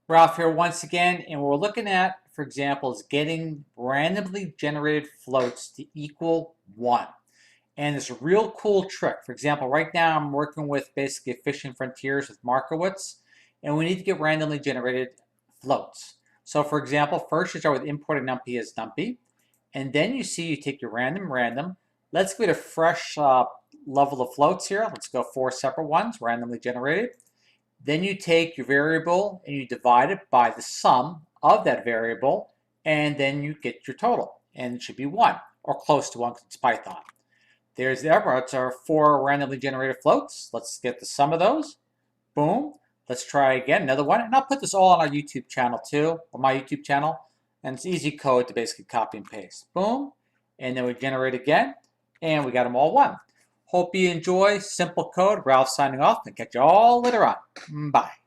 Ralph here once again, and what we're looking at, for example, is getting randomly generated floats to equal 1. And it's a real cool trick. For example, right now I'm working with basically fishing frontiers with Markowitz, and we need to get randomly generated floats. So for example, first you start with importing Numpy as Numpy, and then you take your random. Let's get a fresh level of floats here. Let's go 4 separate ones, randomly generated. Then you take your variable and you divide it by the sum of that variable, and then you get your total. And it should be 1, or close to 1 because it's Python. There's the That's our 4 randomly generated floats. Let's get the sum of those. Boom. Let's try again, another one. And I'll put this all on our YouTube channel too, or my YouTube channel. And it's easy code to basically copy and paste. Boom. And then we generate again. And we got them all 1. Hope you enjoy simple code. Ralph signing off, and catch you all later on. Bye.